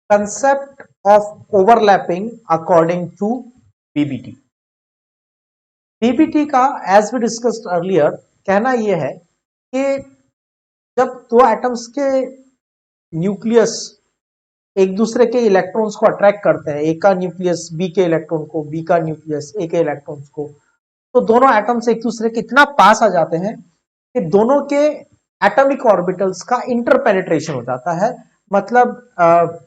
concept of overlapping according to BBT. BBT का as we discussed earlier कहना यह है कि जब दो एटम्स के न्यूक्लियस एक दूसरे के इलेक्ट्रॉन्स को अट्रैक्ट करते हैं, ए का न्यूक्लियस बी के इलेक्ट्रॉन को, बी का न्यूक्लियस ए के इलेक्ट्रॉन्स को, तो दोनों एटम्स एक दूसरे के इतना पास आ जाते हैं कि दोनों के एटॉमिक ऑर्बिटल्स का इंटरपेनिट्रेशन हो जाता है। मतलब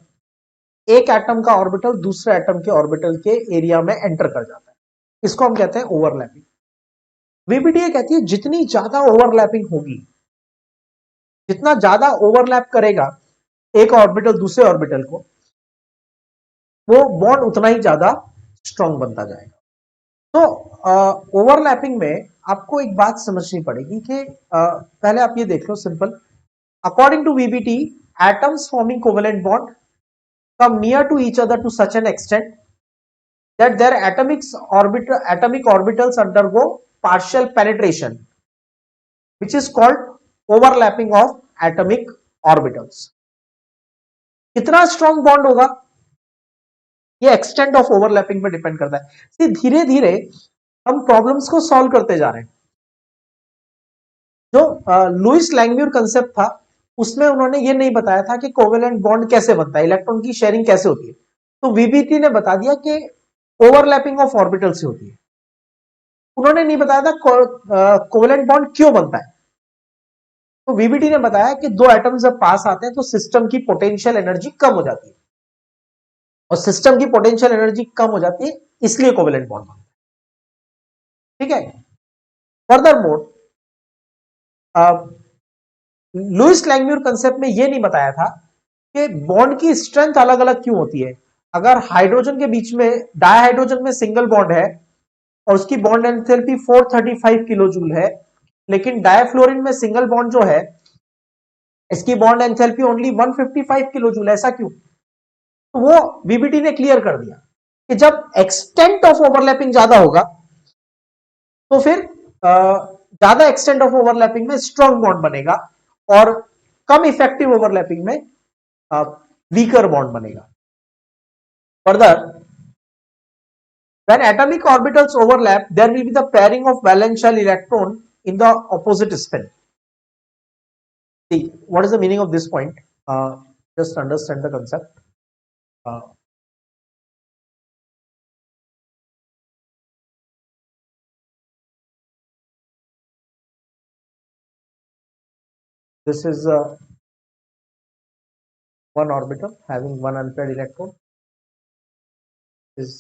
एक एटम का ऑर्बिटल दूसरे एटम के ऑर्बिटल के एरिया में एंटर कर जाता है, इसको हम कहते हैं ओवरलैपिंग। वीबीटी कहती है जितनी ज्यादा ओवरलैपिंग होगी, जितना ज्यादा ओवरलैप करेगा एक ऑर्बिटल दूसरे ऑर्बिटल को, वो बॉन्ड उतना ही ज्यादा स्ट्रॉन्ग बनता जाएगा। तो ओवरलैपिंग में आपको एक बात समझनी पड़ेगी कि पहले आप ये देख लो simple, according to VBT atoms forming covalent bond come near to each other to such an extent that their atomic orbitals undergo partial penetration, which is called overlapping of atomic orbitals. कितना strong bond होगा ये extent of overlapping पे depend करता है। धीरे धीरे हम problems को सॉल्व करते जा रहे हैं। जो लुइस लैंगम्यूर कंसेप्ट था उसमें उन्होंने ये नहीं बताया था कि कोवेलेंट बॉन्ड कैसे बनता है, इलेक्ट्रॉन की शेयरिंग कैसे होती है, तो वीबीटी ने बता दिया कि ओवरलैपिंग ऑफ ऑर्बिटल से होती है। उन्होंने नहीं बताया था कोवेलेंट बॉन्ड क्यों बनता है। तो वीबीटी ने बताया कि दो एटम्स जब पास आते हैं तो सिस्टम की पोटेंशियल एनर्जी कम हो जाती है, और सिस्टम की पोटेंशियल एनर्जी कम हो जाती है इसलिए कोवेलेंट बॉन्ड बनता है। ठीक है, फर्दर मोर लुइस लैंगम्यूर कंसेप्ट में यह नहीं बताया था कि बॉन्ड की स्ट्रेंथ अलग अलग क्यों होती है। अगर हाइड्रोजन के बीच में डायहाइड्रोजन में सिंगल बॉन्ड है और उसकी बॉन्ड एंथैल्पी 435 किलो जूल है, लेकिन डायफ्लोरिन में सिंगल बॉन्ड जो है इसकी bond enthalpy only 155 kilo joule, ऐसा क्यों? तो वो वीबीटी ने क्लियर कर दिया कि जब एक्सटेंट ऑफ ओवरलैपिंग ज्यादा होगा तो फिर ज्यादा एक्सटेंट ऑफ ओवरलैपिंग में स्ट्रॉन्ग बॉन्ड बनेगा और कम इफेक्टिव ओवरलैपिंग में वीकर बॉन्ड बनेगा। Further, when atomic orbitals overlap, there will be the pairing of valence shell electron in the opposite spin. See, what is the meaning of this point? Just understand the concept. This is one orbital having one unpaired electron. Is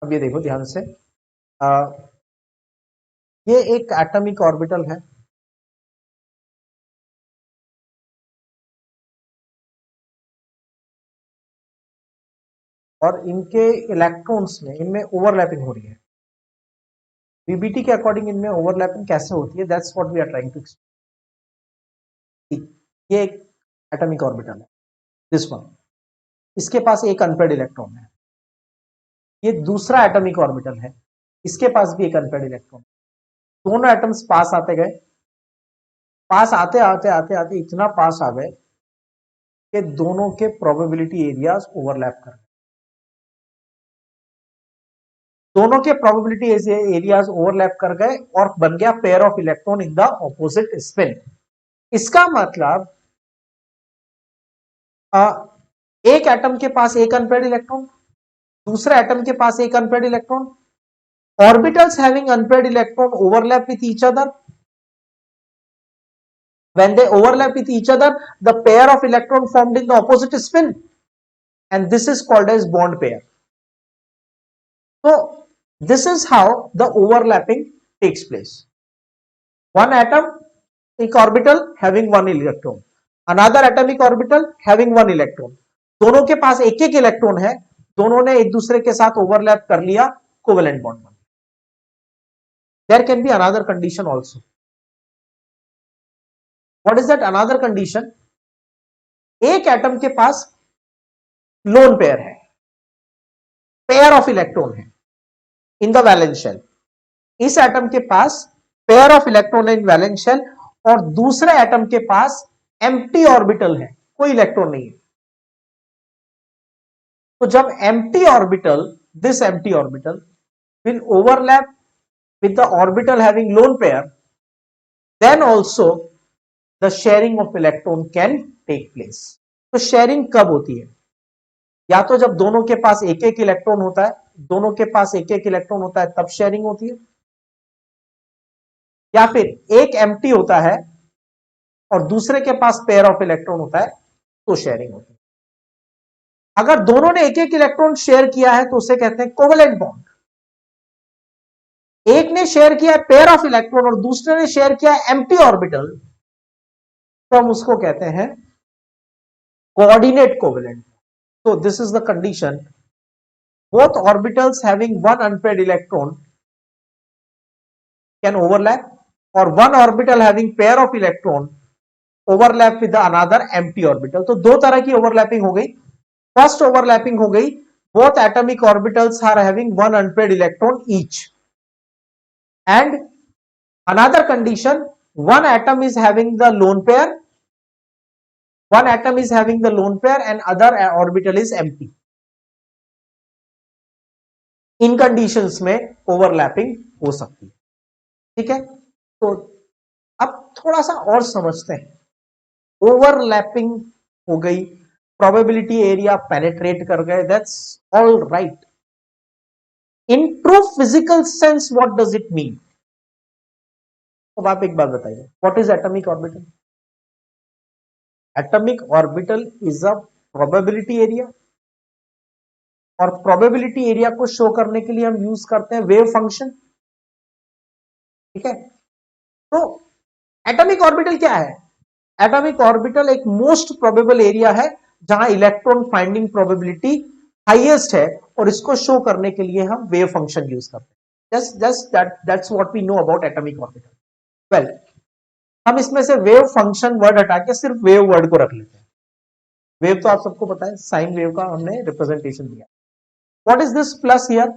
अब ये देखो ध्यान से, ये एक atomic orbital है, और इनके इलेक्ट्रॉन्स में इनमें ओवरलैपिंग हो रही है। वीबीटी के अकॉर्डिंग इनमें ओवरलैपिंग कैसे होती है, that's what we are trying to explain. ये एक एटॉमिक ऑर्बिटल है, दिस वन, इसके पास एक अनपेयर्ड इलेक्ट्रॉन है। ये दूसरा एटॉमिक ऑर्बिटल है, इसके पास भी एक अनपेयर्ड इलेक्ट्रॉन। दोनों एटम्स पास आते गए, पास आते आते आते आते इतना पास आ गए कि दोनों के प्रोबेबिलिटी एरियाज ओवरलैप कर गए। दोनों के प्रोबेबिलिटी एरियाज ओवरलैप कर गए और बन गया pair of electron in the opposite spin. इसका मतलब एक एटम के पास एक अनपेयर्ड इलेक्ट्रॉन, दूसरे एटम के पास एक unpaired electron, orbitals having unpaired electron overlap with each other. When they overlap with each other, the pair of electron formed in the opposite spin, and this is called as bond pair. So this is how the overlapping takes place. One atom, एक orbital having one electron, another atomic orbital having one electron. दोनों के पास एक एक electron है, दोनों ने एक दूसरे के साथ ओवरलैप कर लिया, covalent bond. There can be another condition also. What is that another condition? एक एटम के पास लोन पेयर है, पेयर ऑफ इलेक्ट्रॉन है, इन द वैलेंस शेल, इस एटम के पास pair of electron in valence shell और दूसरे एटम के पास एम्प्टी ऑर्बिटल है, कोई इलेक्ट्रॉन नहीं है। तो जब empty orbital, this empty orbital will overlap with the orbital having lone pair, then also the sharing of electron can take place. तो शेयरिंग कब होती है? या तो जब दोनों के पास एक एक इलेक्ट्रॉन होता है, दोनों के पास एक एक इलेक्ट्रॉन होता है तब शेयरिंग होती है, या फिर एक एम्प्टी होता है और दूसरे के पास पेयर ऑफ इलेक्ट्रॉन होता है तो शेयरिंग होती है। अगर दोनों ने एक एक इलेक्ट्रॉन शेयर किया है तो उसे कहते हैं कोवेलेंट बॉन्ड। एक ने शेयर किया है पेयर ऑफ इलेक्ट्रॉन और दूसरे ने शेयर किया है एम्प्टी ऑर्बिटल, तो हम उसको कहते हैं coordinate covalent. So this is the condition, both orbitals having one unpaired electron can overlap or one orbital having pair of electron overlap with the another empty orbital। तो दो तरह की overlapping हो गई। First overlapping हो गई, both atomic orbitals are having one unpaired electron each, and another condition, one atom is having the lone pair, one atom is having the lone pair and other orbital is empty। In conditions में overlapping हो सकती है, ठीक है। तो अब थोड़ा सा और समझते हैं। ओवरलैपिंग हो गई, प्रोबेबिलिटी एरिया पेनिट्रेट कर गए, that's all right. In true physical sense what does it mean? अब आप एक बात बताइए, what is atomic orbital? Atomic orbital is a probability area, और प्रोबेबिलिटी एरिया को शो करने के लिए हम यूज करते हैं वेव फंक्शन, ठीक है। तो एटॉमिक ऑर्बिटल क्या है? एटॉमिक ऑर्बिटल एक मोस्ट प्रोबेबल एरिया है जहां इलेक्ट्रॉन फाइंडिंग प्रोबेबिलिटी हाईएस्ट है, और इसको शो करने के लिए हम वेव फंक्शन यूज करते हैं। Just that's what we know about atomic orbital. Well, हम इसमें से वेव फंक्शन वर्ड हटा के सिर्फ वेव वर्ड को रख लेते हैं। वेव तो आप सबको पता है, साइन वेव का हमने रिप्रेजेंटेशन दिया। What is this plus here?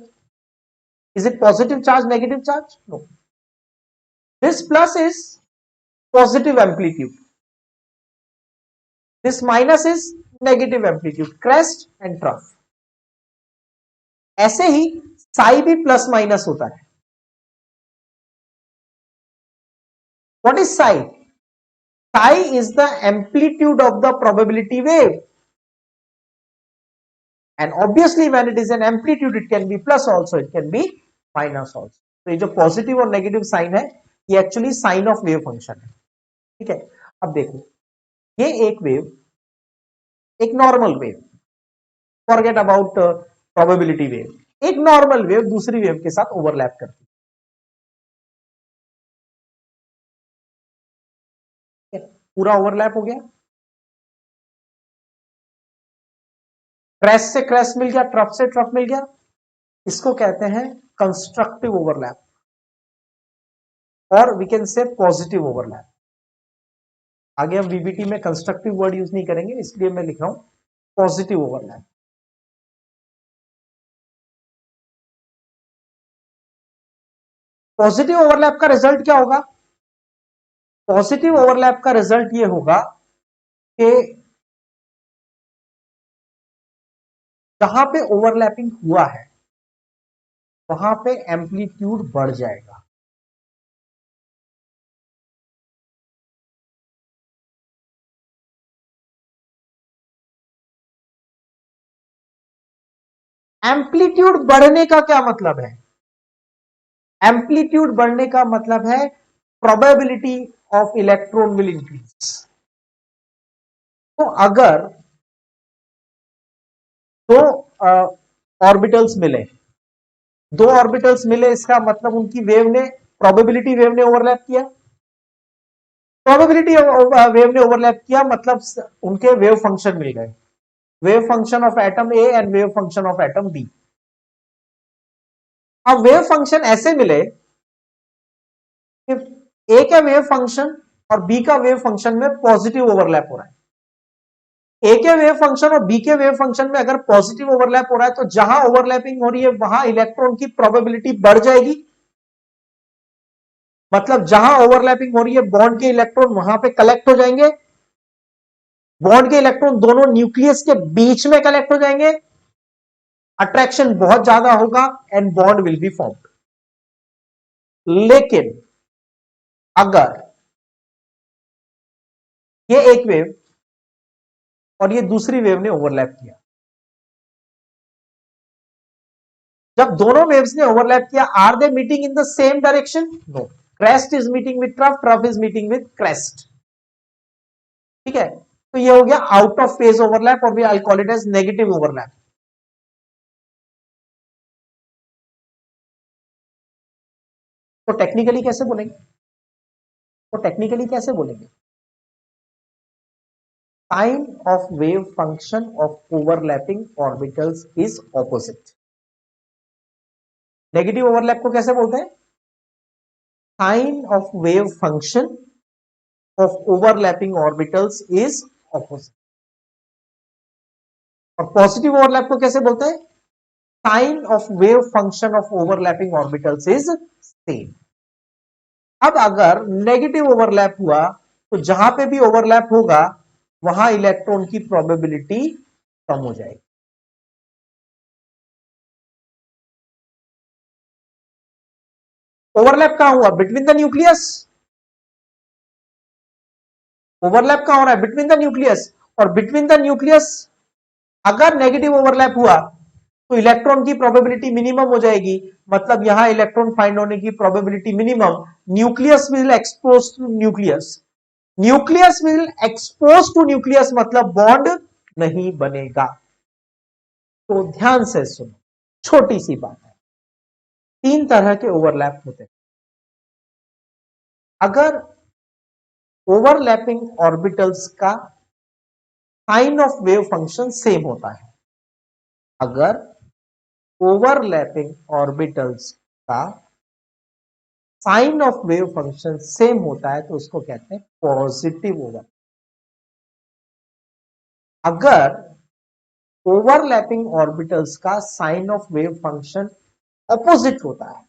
Is it positive charge, negative charge? No, this plus is positive amplitude, this minus is negative amplitude, crest and trough. ऐसे ही साई भी प्लस माइनस होता है। What is psi? Psi is the amplitude of the probability wave, and obviously when it is an amplitude it can be plus also, it can be minus also. तो ये जो positive और negative sign है ये actually sign of wave function है, ठीक है। अब देखो, ये एक वेव, एक normal wave, forget about probability wave, एक नॉर्मल वेव दूसरी वेव के साथ ओवरलैप करती है, पूरा ओवरलैप हो गया, क्रेस्ट से क्रेस्ट मिल गया, ट्रफ से ट्रफ मिल गया, इसको कहते हैं कंस्ट्रक्टिव ओवरलैप, और we can say positive overlap. आगे हम वीबीटी में कंस्ट्रक्टिव वर्ड यूज नहीं करेंगे, इसलिए मैं लिख रहा हूं पॉजिटिव ओवरलैप। पॉजिटिव ओवरलैप का रिजल्ट क्या होगा? पॉजिटिव ओवरलैप का रिजल्ट ये होगा कि जहां पे ओवरलैपिंग हुआ है वहां पे एम्पलीट्यूड बढ़ जाएगा। एम्पलीट्यूड बढ़ने का क्या मतलब है? एम्पलीट्यूड बढ़ने का मतलब है probability of electron will increase. तो अगर दो ऑर्बिटल्स मिले, दो ऑर्बिटल्स मिले, इसका मतलब उनकी वेव ने, प्रोबेबिलिटी वेव ने ओवरलैप किया, प्रोबेबिलिटी वेव ने ओवरलैप किया मतलब उनके वेव फंक्शन मिल गए, wave function of atom A and wave function of atom B. अब वेव फंक्शन ऐसे मिले कि ए का वेव फंक्शन और बी का वेव फंक्शन में पॉजिटिव ओवरलैप हो रहा है, ए के वेव फंक्शन और बी के वेव फंक्शन में अगर पॉजिटिव ओवरलैप हो रहा है तो जहां ओवरलैपिंग हो रही है वहां इलेक्ट्रॉन की प्रोबेबिलिटी बढ़ जाएगी। मतलब जहां ओवरलैपिंग हो रही है बॉन्ड के इलेक्ट्रॉन वहां पे कलेक्ट हो जाएंगे, बॉन्ड के इलेक्ट्रॉन दोनों न्यूक्लियस के बीच में कलेक्ट हो जाएंगे, अट्रैक्शन बहुत ज्यादा होगा and bond will be formed. लेकिन अगर ये एक वेव और ये दूसरी वेव ने ओवरलैप किया, जब दोनों वेव्स ने ओवरलैप किया, are they meeting in the same direction? No, crest is meeting with trough, trough is meeting with crest. ठीक है, तो ये हो गया आउट ऑफ फेज ओवरलैप और we I call it as negative overlap. तो टेक्निकली कैसे बोलेंगे? तो टेक्निकली कैसे बोलेंगे? Sign of wave function of overlapping orbitals is opposite. Negative overlap को कैसे बोलते हैं? Sign of wave function of overlapping orbitals is opposite. और पॉजिटिव ओवरलैप को कैसे बोलते हैं? Sign of wave function of overlapping orbitals is same. अब अगर नेगेटिव ओवरलैप हुआ तो जहां पे भी ओवरलैप होगा वहां इलेक्ट्रॉन की प्रोबेबिलिटी कम हो जाएगी। ओवरलैप कहां हुआ? Between the nucleus. ओवरलैप कहां हो रहा है? Between the nucleus. और बिटवीन द न्यूक्लियस अगर नेगेटिव ओवरलैप हुआ तो इलेक्ट्रॉन की प्रोबेबिलिटी मिनिमम हो जाएगी। मतलब यहां इलेक्ट्रॉन फाइंड होने की probability minimum. Nucleus will expose to nucleus, nucleus will expose to nucleus, मतलब बॉन्ड नहीं बनेगा। तो ध्यान से सुनो, छोटी सी बात है, तीन तरह के ओवरलैप होते हैं। अगर ओवरलैपिंग ऑर्बिटल्स का sine of wave function same होता है, अगर ओवरलैपिंग ऑर्बिटल्स का sine of wave function same होता है तो उसको कहते हैं पॉजिटिव ओवर। अगर ओवरलैपिंग ऑर्बिटल्स का sine of wave function opposite होता है,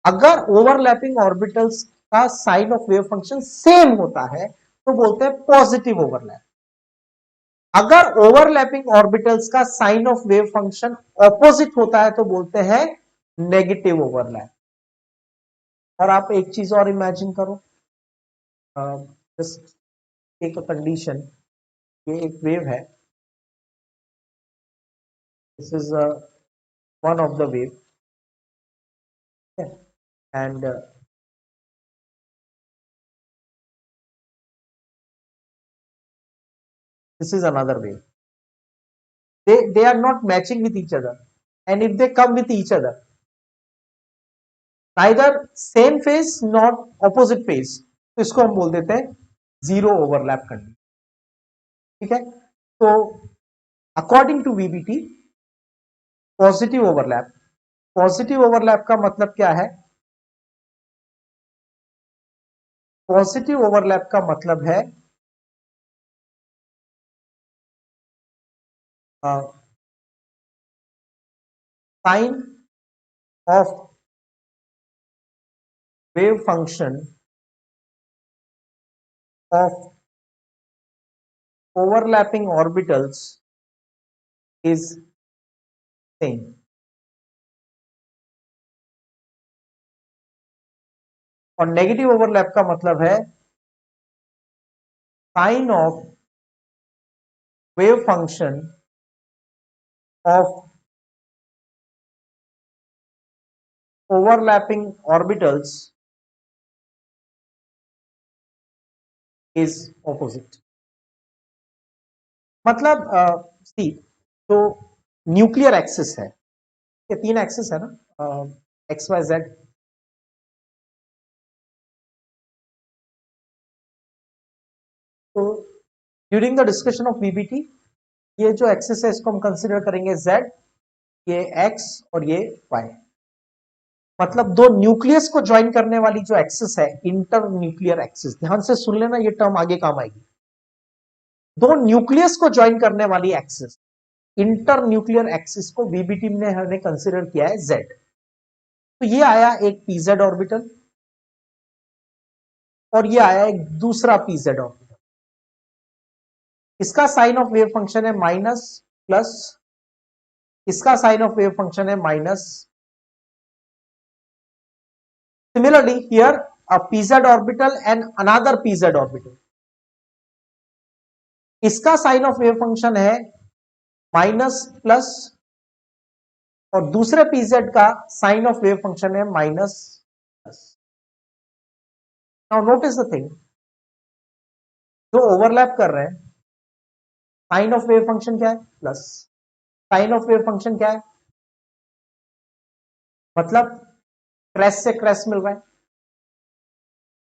अगर ओवरलैपिंग ऑर्बिटल्स का sine of wave function same होता है तो बोलते हैं पॉजिटिव ओवरलैप। अगर ओवरलैपिंग ऑर्बिटल्स का sine of wave function opposite होता है तो बोलते हैं नेगेटिव ओवरलैप। और आप एक चीज और इमेजिन करो, जस्ट एक कंडीशन, ये एक वेव है, this is one of the wave, okay? And this is another wave. They are not matching with each other, and if they come with each other, neither same phase nor opposite phase, तो इसको हम बोल देते हैं zero overlap condition. ठीक है, तो according to VBT positive overlap, positive overlap का मतलब क्या है? पॉजिटिव ओवरलैप का मतलब है sine of wave function of overlapping orbitals is same। और नेगेटिव ओवरलैप का मतलब है sine of wave function of overlapping orbitals is opposite. मतलब सी, तो न्यूक्लियर एक्सिस है, ये तीन एक्सिस है ना, एक्स वाई जेड, तो during the discussion of VBT ये जो एक्सिस है इसको हम कंसिडर करेंगे जेड, ये एक्स और ये वाई। मतलब दो न्यूक्लियस को ज्वाइन करने वाली जो एक्सिस है इंटर न्यूक्लियर एक्सिस, ध्यान से सुन लेना, ये टर्म आगे काम आएगी। दो न्यूक्लियस को ज्वाइन करने वाली एक्सिस, इंटर न्यूक्लियर एक्सिस को वीबीटी ने हमने कंसिडर किया है जेड। तो ये आया एक पीजेड ऑर्बिटल और ये आया एक दूसरा पीजेड ऑर्बिटल। इसका साइन ऑफ वेव फंक्शन है माइनस प्लस, इसका साइन ऑफ वेव फंक्शन है minus. Similarly here uh pz orbital and another pz orbital, इसका साइन ऑफ वेव फंक्शन है माइनस प्लस और दूसरे pz का साइन ऑफ वेव फंक्शन है minus plus. Now notice the thing, जो overlap कर रहे हैं, साइन ऑफ वेव फंक्शन क्या है? Plus. Sine of wave function क्या है? मतलब क्रेस्ट से क्रेस्ट मिल रहा है,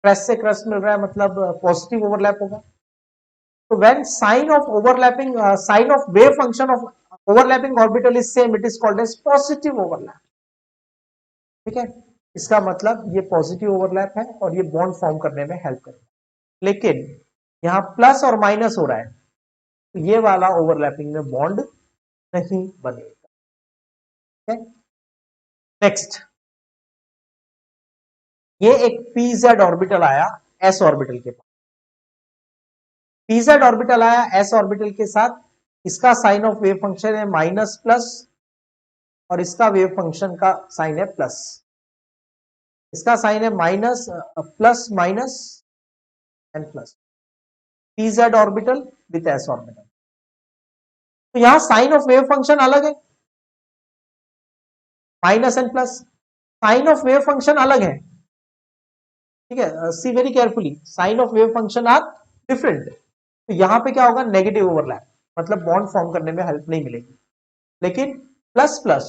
क्रेस्ट से क्रेस्ट मिल रहा है मतलब पॉजिटिव ओवरलैप होगा। तो when sine of overlapping, sine of wave function of overlapping orbital is same, it is called as positive overlap. ठीक है, इसका मतलब ये पॉजिटिव ओवरलैप है और ये बॉन्ड फॉर्म करने में हेल्प करेगा। लेकिन यहां प्लस और माइनस हो रहा है, तो ये वाला ओवरलैपिंग में बॉन्ड नहीं बनेगा। नेक्स्ट, ये एक pz ऑर्बिटल आया s ऑर्बिटल के पास। pz ऑर्बिटल आया s ऑर्बिटल के साथ, इसका साइन ऑफ वेव फंक्शन है माइनस प्लस और इसका वेव फंक्शन का साइन है प्लस। इसका साइन है minus plus minus and plus, pz orbital with s orbital. तो यहां साइन ऑफ वेव फंक्शन अलग है, minus and plus. Sine of wave function अलग है, ठीक है, see very carefully, sine of wave function are different. तो यहां पे क्या होगा? नेगेटिव ओवरलैप, मतलब बॉन्ड फॉर्म करने में हेल्प नहीं मिलेगी। लेकिन plus plus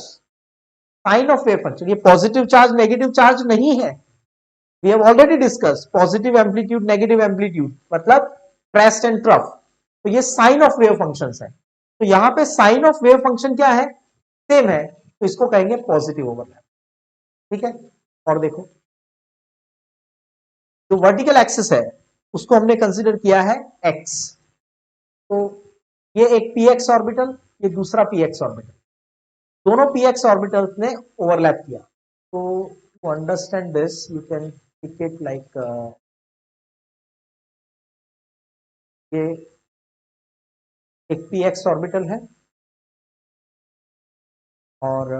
sine of wave function, ये पॉजिटिव चार्ज नेगेटिव चार्ज नहीं है। We have already discuss positive amplitude negative amplitude मतलब क्रेस्ट एंड ट्रफ। तो ये साइन ऑफ वेव फंक्शन है। तो यहां पे साइन ऑफ वेव फंक्शन क्या है? सेम है, तो इसको कहेंगे पॉजिटिव ओवरलैप। ठीक है, और देखो जो वर्टिकल एक्सिस है उसको हमने कंसीडर किया है एक्स। तो ये एक पी एक्स ऑर्बिटल, ये दूसरा पी एक्स ऑर्बिटल, दोनों पी एक्स ऑर्बिटल्स ने ओवरलैप किया। तो to understand this you can tick it like, ये एक पी एक्स ऑर्बिटल है और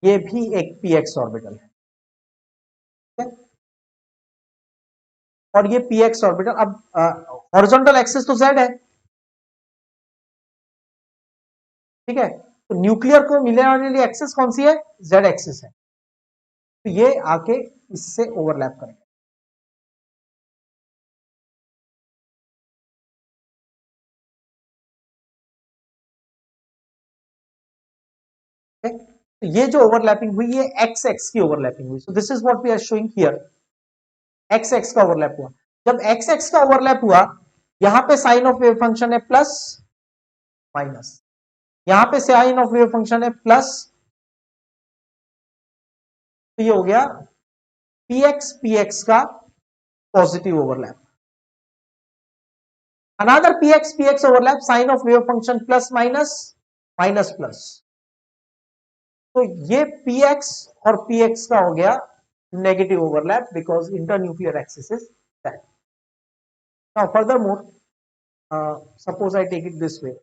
ये भी एक पी एक्स ऑर्बिटल है। और ये पी एक्स ऑर्बिटल, अब हॉरिजॉन्टल एक्सिस तो जेड है, ठीक है, तो न्यूक्लियर को मिलने वाली एक्सिस कौन सी है? जेड एक्सिस है। तो ये आके इससे ओवरलैप करेंगे। तो ये जो ओवरलैपिंग हुई, ये एक्स एक्स की ओवरलैपिंग हुई। So this is what we are showing here, x x का ओवरलैप हुआ। जब एक्स एक्स का ओवरलैप हुआ, यहां पे साइन ऑफ वेव फंक्शन है प्लस माइनस, यहां पे साइन ऑफ वेव फंक्शन है प्लस। तो ये हो गया पी एक्स का positive overlap. Another p x overlap, sine of wave function plus minus minus plus. तो ये पी एक्स और पी एक्स का हो गया negative overlap because internuclear axis is that. Now furthermore, suppose I take it this way,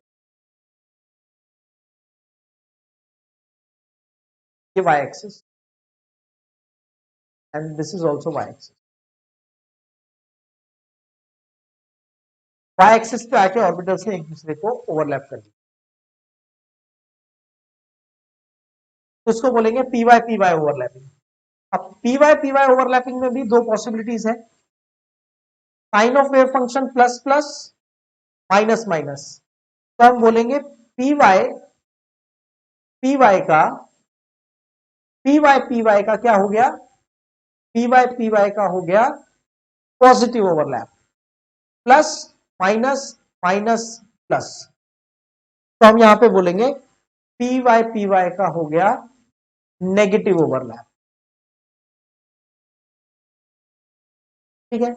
ये y axis and this is also y axis। y axis पे आके orbitals ने एक दूसरे को ओवरलैप कर दिया, तो इसको बोलेंगे पी वाई ओवरलैपिंग। अब पी वाई ओवरलैपिंग में भी दो पॉसिबिलिटीज है, sine of wave function plus plus minus minus. तो हम बोलेंगे पी वाई का क्या हो गया? पी वाई का हो गया positive overlap, plus minus minus plus. तो हम यहां पे बोलेंगे पी वाई का हो गया नेगेटिव ओवरलैप। ठीक है,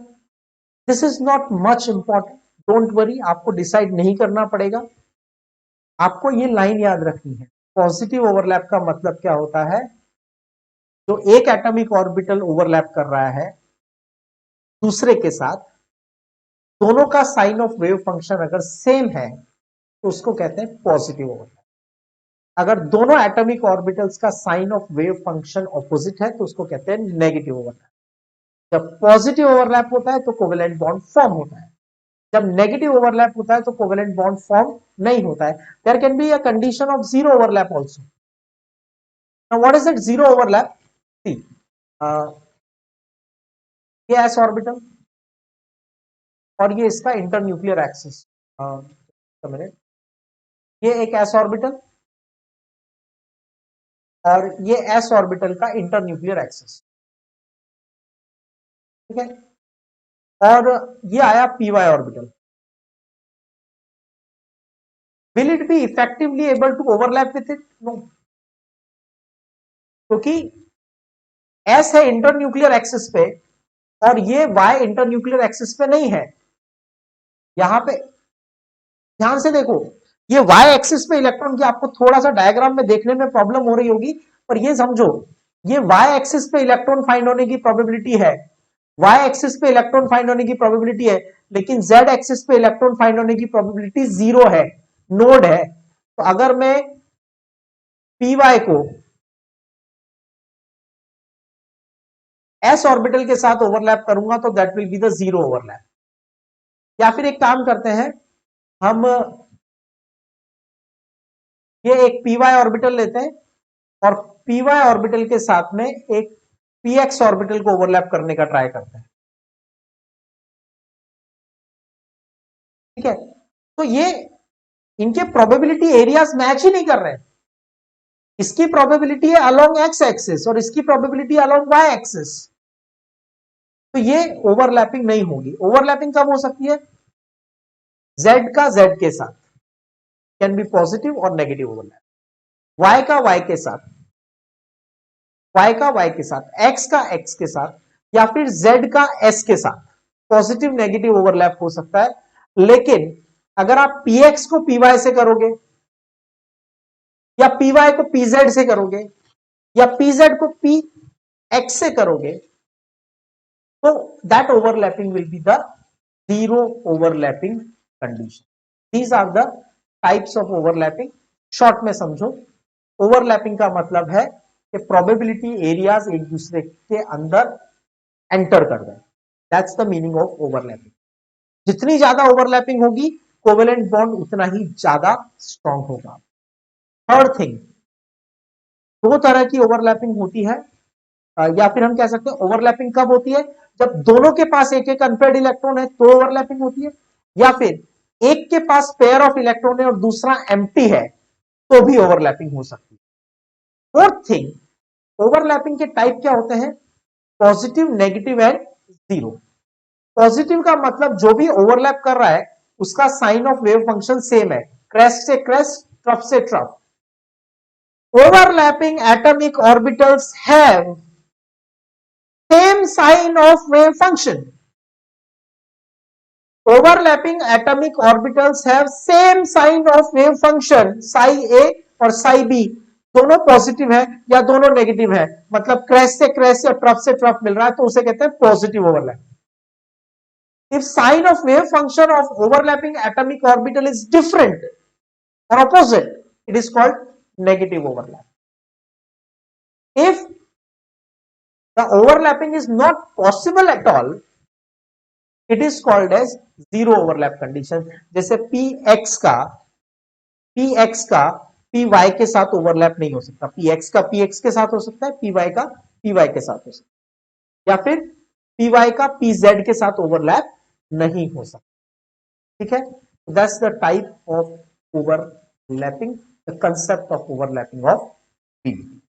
this is not much important, don't worry, आपको डिसाइड नहीं करना पड़ेगा। आपको ये लाइन याद रखनी है, पॉजिटिव ओवरलैप का मतलब क्या होता है, जो एक एटॉमिक ऑर्बिटल ओवरलैप कर रहा है दूसरे के साथ, दोनों का साइन ऑफ वेव फंक्शन अगर सेम है तो उसको कहते हैं पॉजिटिव ओवरलैप। अगर दोनों एटॉमिक ऑर्बिटल्स का sine of wave function opposite है तो उसको कहते हैं नेगेटिव ओवरलैप। जब पॉजिटिव ओवरलैप होता है तो कोवेलेंट बॉन्ड फॉर्म होता है, जब नेगेटिव ओवरलैप होता है तो कोवेलेंट बॉन्ड फॉर्म नहीं होता है। There can be a condition of zero overlap also. Now what is that zero overlap? See, ये एस ऑर्बिटल और ये इसका इंटरन्यूक्लियर एक्सिस, मिनट, ये एक एस ऑर्बिटल और ये एस ऑर्बिटल का इंटरन्यूक्लियर एक्सिस, ठीक है, और ये आया p y orbital. Will it be effectively able to overlap with it? No, क्योंकि एस है इंटरन्यूक्लियर एक्सिस पे और ये वाई इंटरन्यूक्लियर एक्सिस पे नहीं है। यहां पे ध्यान से देखो, ये वाई एक्सिस पे इलेक्ट्रॉन की आपको थोड़ा सा डायग्राम में देखने में प्रॉब्लम हो रही होगी, पर ये समझो, ये वाई एक्सिस पे इलेक्ट्रॉन फाइंड होने की प्रोबेबिलिटी है, वाई एक्सिस पे इलेक्ट्रॉन फाइंड होने की प्रोबेबिलिटी है, लेकिन जेड एक्सिस पे इलेक्ट्रॉन फाइंड होने की प्रोबेबिलिटी जीरो है, नोड है। तो अगर मैं पी वाई को एस ऑर्बिटल के साथ ओवरलैप करूंगा तो that will be the zero overlap. या फिर एक काम करते हैं, हम ये एक पी वाई ऑर्बिटल लेते हैं और पी वाई ऑर्बिटल के साथ में एक पी एक्स ऑर्बिटल को ओवरलैप करने का ट्राई करते हैं, ठीक है। तो ये इनके प्रोबेबिलिटी एरियाज मैच ही नहीं कर रहे हैं। इसकी प्रोबेबिलिटी है अलोंग एक्स एक्सिस और इसकी प्रोबेबिलिटी अलोंग वाई एक्सिस, तो ये ओवरलैपिंग नहीं होगी। ओवरलैपिंग कब हो सकती है? जेड का जेड के साथ, कैन बी पॉजिटिव और नेगेटिव ओवरलैप। वाई का वाई के साथ, वाई का वाई के साथ, एक्स का एक्स के साथ, या फिर जेड का एस के साथ पॉजिटिव नेगेटिव ओवरलैप हो सकता है। लेकिन अगर आप पी एक्स को पी वाई से करोगे या पी वाई को पी जेड से करोगे या पी जेड को पी एक्स से करोगे तो that overlapping will be the zero overlapping condition. These are the types of overlapping. Short में समझो, ओवरलैपिंग का मतलब है कि प्रोबेबिलिटी एरियाज एक दूसरे के अंदर एंटर कर रहे हैं, that's the meaning of overlapping. जितनी ज्यादा ओवरलैपिंग होगी कोवेलेंट बॉन्ड उतना ही ज्यादा स्ट्रांग होगा। थर्ड थिंग, दो तरह की ओवरलैपिंग होती है, या फिर हम कह सकते हैं ओवरलैपिंग कब होती है? जब दोनों के पास एक एक अनपेयर्ड इलेक्ट्रॉन है तो ओवरलैपिंग होती है, या फिर एक के पास पेयर ऑफ इलेक्ट्रॉन है और दूसरा एम्प्टी है तो भी ओवरलैपिंग हो सकती है। फोर्थ थिंग, ओवरलैपिंग के टाइप क्या होते हैं? Positive, negative and zero. Positive का मतलब जो भी ओवरलैप कर रहा है उसका sine of wave function same है, क्रेस्ट से क्रेस्ट, ट्रफ से trough. overlapping atomic orbitals have same sign of wave function. Overlapping atomic orbitals have same sign of wave function, psi a और psi b दोनों positive है या दोनों negative है, मतलब क्रैश से क्रैश या ट्रफ से ट्रफ मिल रहा है तो उसे कहते हैं positive overlap. If sign of wave function of overlapping atomic orbital is different or opposite, it is called negative overlap. If the overlapping is not possible at all, it is called as zero overlap condition. जैसे px का py के साथ overlap नहीं हो सकता, px का px के साथ हो सकता है, py का py के साथ हो सकता है, या फिर py का pz के साथ ओवरलैप नहीं हो सकता, ठीक है। That's the type of overlapping, the concept of overlapping of PV.